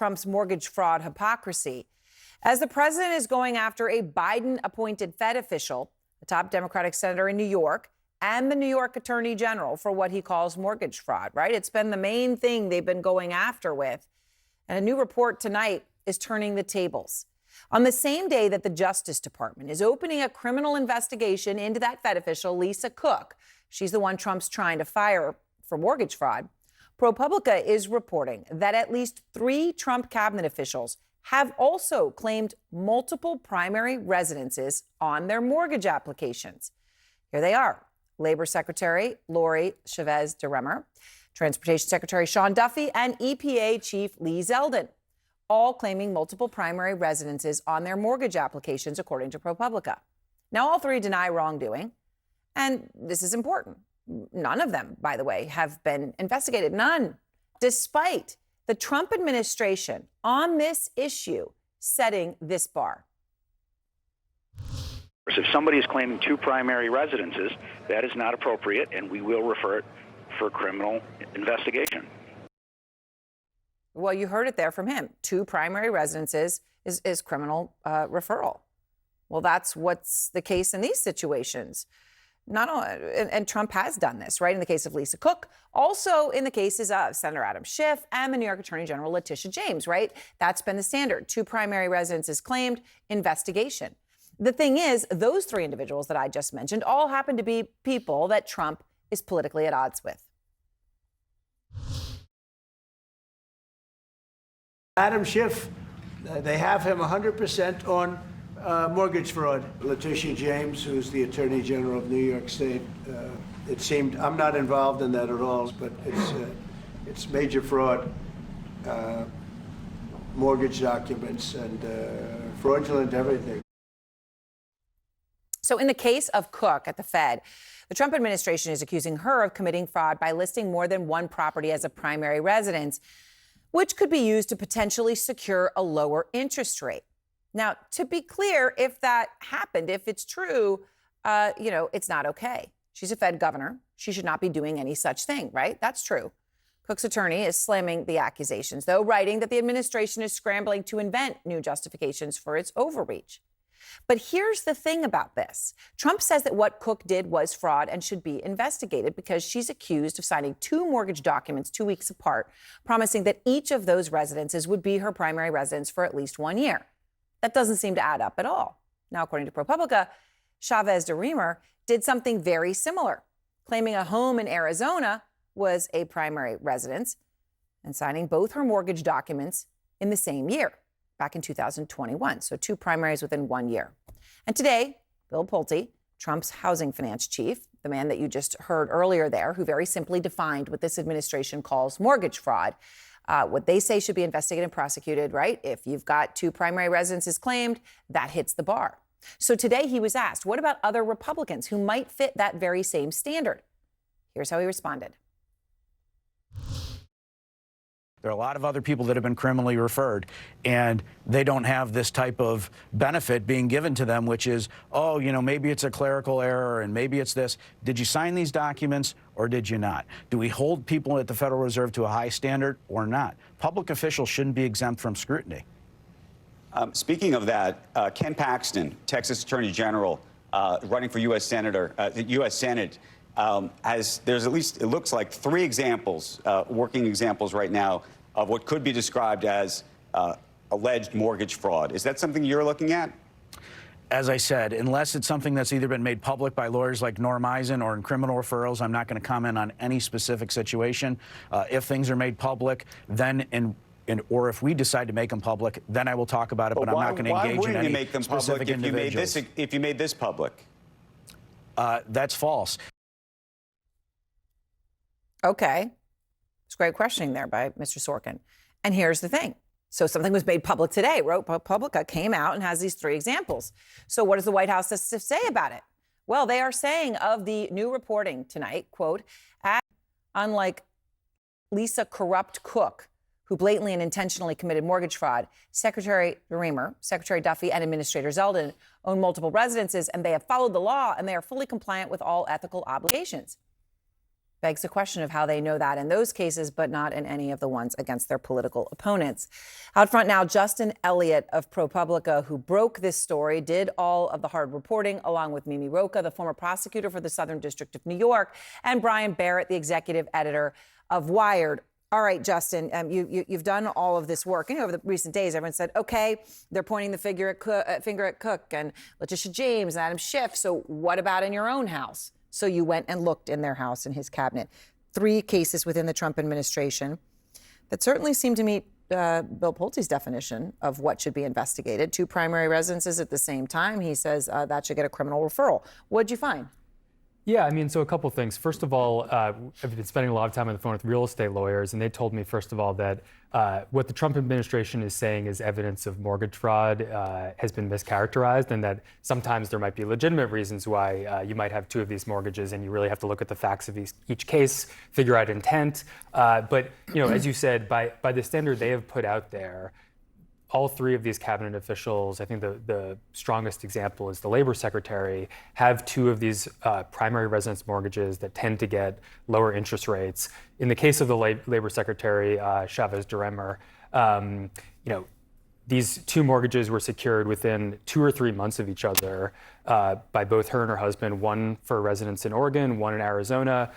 Trump's mortgage fraud hypocrisy. As the president is going after a Biden-appointed Fed official, a top Democratic senator in New York, and the New York Attorney General for what he calls mortgage fraud, right? It's been the main thing they've been going after with. And a new report tonight is turning the tables. On the same day that the Justice Department is opening a criminal investigation into that Fed official, Lisa Cook, she's the one Trump's trying to fire for mortgage fraud, ProPublica is reporting that at least 3 Trump cabinet officials have also claimed multiple primary residences on their mortgage applications. Here they are: Labor Secretary Lori Chavez DeRemer, Transportation Secretary Sean Duffy, and EPA Chief Lee Zeldin, all claiming multiple primary residences on their mortgage applications, according to ProPublica. Now, all 3 deny wrongdoing, and this is important. None of them, by the way, have been investigated. None, despite the Trump administration on this issue setting this bar. If somebody is claiming 2 primary residences, that is not appropriate, and we will refer it for criminal investigation. Well, you heard it there from him. 2 primary residences is criminal referral. Well, that's what's the case in these situations. Not only, and Trump has done this, right, in the case of Lisa Cook, also in the cases of Senator Adam Schiff and the New York Attorney General Letitia James, right? That's been the standard. 2 primary residences claimed, investigation. The thing is, those 3 individuals that I just mentioned all happen to be people that Trump is politically at odds with. Adam Schiff, they have him 100% on mortgage fraud. Letitia James, who's the Attorney General of New York State, it seemed, I'm not involved in that at all, but it's major fraud, mortgage documents, and fraudulent everything. So in the case of Cook at the Fed, the Trump administration is accusing her of committing fraud by listing more than one property as a primary residence, which could be used to potentially secure a lower interest rate. Now, to be clear, if that happened, if it's true, it's not okay. She's a Fed governor. She should not be doing any such thing, right? That's true. Cook's attorney is slamming the accusations, though, writing that the administration is scrambling to invent new justifications for its overreach. But here's the thing about this. Trump says that what Cook did was fraud and should be investigated because she's accused of signing 2 mortgage documents 2 weeks apart, promising that each of those residences would be her primary residence for at least 1 year. That doesn't seem to add up at all. Now, according to ProPublica, Chavez DeRemer did something very similar, claiming a home in Arizona was a primary residence and signing both her mortgage documents in the same year, back in 2021. So 2 primaries within 1 year. And today, Bill Pulte, Trump's housing finance chief, the man that you just heard earlier there, who very simply defined what this administration calls mortgage fraud, what they say should be investigated and prosecuted, right? If you've got 2 primary residences claimed, that hits the bar. So today he was asked, what about other Republicans who might fit that very same standard? Here's how he responded. There are a lot of other people that have been criminally referred, and they don't have this type of benefit being given to them, which is, maybe it's a clerical error and maybe it's this. Did you sign these documents or did you not? Do we hold people at the Federal Reserve to a high standard or not? Public officials shouldn't be exempt from scrutiny. Speaking of that, Ken Paxton, Texas Attorney General, running for U.S. Senator, the U.S. Senate, there's at least, it looks like 3 examples, working examples right now of what could be described as alleged mortgage fraud. Is that something you're looking at? As I said, unless it's something that's either been made public by lawyers like Norm Eisen or in criminal referrals, I'm not going to comment on any specific situation. If things are made public, then or if we decide to make them public, then I will talk about it, but I'm not going to engage in any specific individuals. If you made this public? That's false. Okay. It's great questioning there by Mr. Sorkin. And here's the thing. So something was made public today. ProPublica came out and has these 3 examples. So what does the White House say about it? Well, they are saying of the new reporting tonight, quote, unlike Lisa Corrupt Cook, who blatantly and intentionally committed mortgage fraud, Secretary DeRemer, Secretary Duffy, and Administrator Zeldin own multiple residences, and they have followed the law, and they are fully compliant with all ethical obligations. Begs the question of how they know that in those cases, but not in any of the ones against their political opponents. Out front now, Justin Elliott of ProPublica, who broke this story, did all of the hard reporting, along with Mimi Rocah, the former prosecutor for the Southern District of New York, and Brian Barrett, the executive editor of Wired. All right, Justin, you've done all of this work. And over the recent days, everyone said, okay, they're pointing the finger at Cook and Letitia James and Adam Schiff. So what about in your own house? So you went and looked in their house, in his cabinet. 3 cases within the Trump administration that certainly seem to meet Bill Pulte's definition of what should be investigated. 2 primary residences at the same time. He says that should get a criminal referral. What'd you find? Yeah, I mean, so a couple things. First of all, I've been spending a lot of time on the phone with real estate lawyers, and they told me, first of all, that what the Trump administration is saying is evidence of mortgage fraud has been mischaracterized, and that sometimes there might be legitimate reasons why you might have 2 of these mortgages, and you really have to look at the facts of each case, figure out intent. But, you know, as you said, by the standard they have put out there, all 3 of these cabinet officials, I think the strongest example is the labor secretary, have 2 of these primary residence mortgages that tend to get lower interest rates. In the case of the labor secretary, Chavez DeRemer, you know, these 2 mortgages were secured within 2 or 3 months of each other by both her and her husband, one for a residence in Oregon, one in Arizona.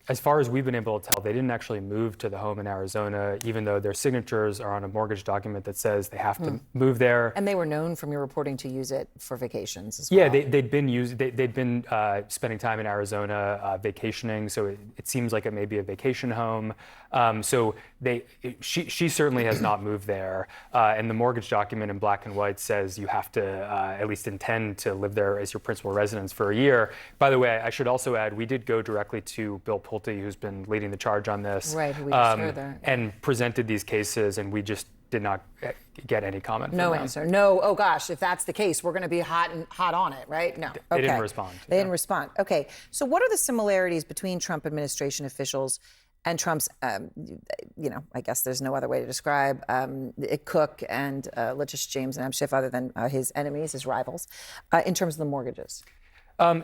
As far as we've been able to tell, they didn't actually move to the home in Arizona, even though their signatures are on a mortgage document that says they have to move there. And they were known from your reporting to use it for vacations as well. Yeah, they'd been spending time in Arizona vacationing, so it seems like it may be a vacation home. So she certainly has not moved there, and the mortgage document in black and white says you have to at least intend to live there as your principal residence for a year. By the way, I should also add, we did go directly to Bill Pulte, who's been leading the charge on this, right? Who we just heard there, and presented these cases, and we just did not get any comment. No answer. No. Oh gosh, if that's the case, we're going to be hot on it, right? No. They didn't respond. They didn't respond. Okay. So what are the similarities between Trump administration officials and Trump's, you know, I guess there's no other way to describe Cook and Letitia James and Adam Schiff, other than his enemies, his rivals, in terms of the mortgages?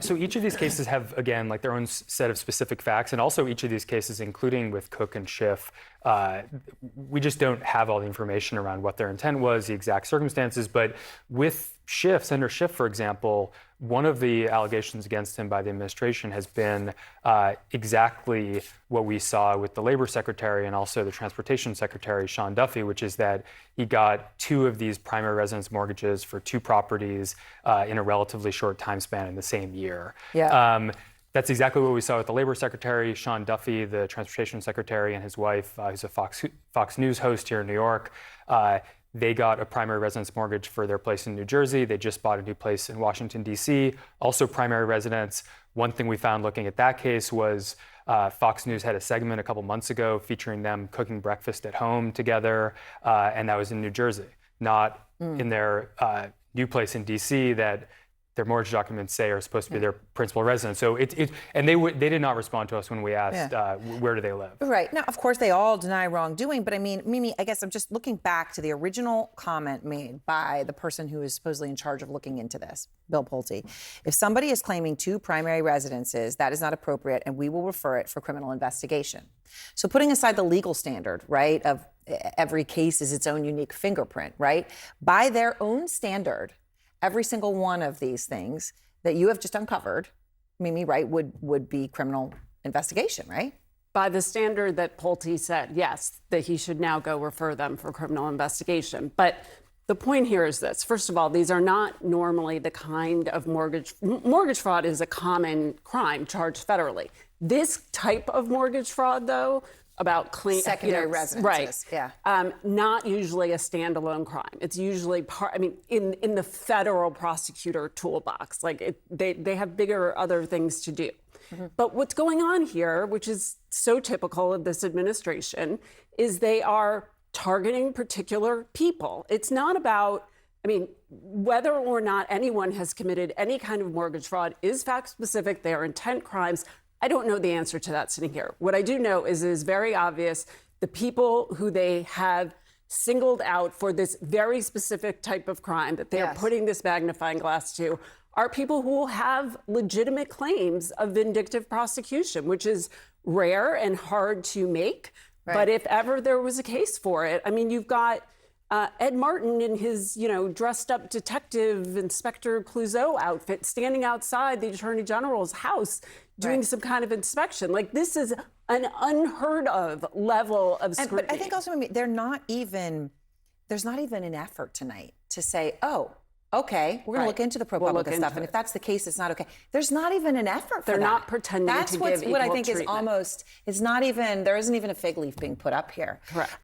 So each of these cases have, again, like their own set of specific facts, and also each of these cases, including with Cook and Schiff, we just don't have all the information around what their intent was, the exact circumstances. But with Schiff, Senator Schiff, for example, one of the allegations against him by the administration has been exactly what we saw with the labor secretary and also the transportation secretary, Sean Duffy, which is that he got 2 of these primary residence mortgages for 2 properties in a relatively short time span in the same year. Yeah. That's exactly what we saw with the labor secretary, Sean Duffy, the transportation secretary, and his wife, who's a Fox News host here in New York. They got a primary residence mortgage for their place in New Jersey. They just bought a new place in Washington, D.C., also primary residence. One thing we found looking at that case was Fox News had a segment a couple months ago featuring them cooking breakfast at home together, and that was in New Jersey, not in their new place in D.C. that their mortgage documents say are supposed to be their principal residence. So and they did not respond to us when we asked where do they live. Right. Now, of course, they all deny wrongdoing, but I mean, Mimi, I guess I'm just looking back to the original comment made by the person who is supposedly in charge of looking into this, Bill Pulte. If somebody is claiming 2 primary residences, that is not appropriate, and we will refer it for criminal investigation. So putting aside the legal standard, right, of every case is its own unique fingerprint, right? By their own standard, every single one of these things that you have just uncovered, Mimi, right, would be criminal investigation, right? By the standard that Pulte said, yes, that he should now go refer them for criminal investigation. But the point here is this. First of all, these are not normally the kind of mortgage fraud is a common crime charged federally. This type of mortgage fraud, though, about secondary residences, right? Yeah, not usually a standalone crime. It's usually part. I mean, in the federal prosecutor toolbox, like they have bigger other things to do. Mm-hmm. But what's going on here, which is so typical of this administration, is they are targeting particular people. It's not about. I mean, whether or not anyone has committed any kind of mortgage fraud is fact specific. They are intent crimes. I don't know the answer to that sitting here. What I do know is it is very obvious the people who they have singled out for this very specific type of crime that they are Yes. putting this magnifying glass to are people who will have legitimate claims of vindictive prosecution, which is rare and hard to make. Right. But if ever there was a case for it, I mean, you've got Ed Martin in his, dressed up detective Inspector Clouseau outfit standing outside the Attorney General's house doing some kind of inspection. Like, this is an unheard of level of scrutiny. But I think also there's not even an effort tonight to say, oh, okay, we're going to look into the ProPublica look stuff, into and it. if that's the case, it's not okay. There's not even an effort for They're that. not pretending That's to what's, give what I equal think is treatment. almost, it's not even, there isn't even a fig leaf being put up here. Correct.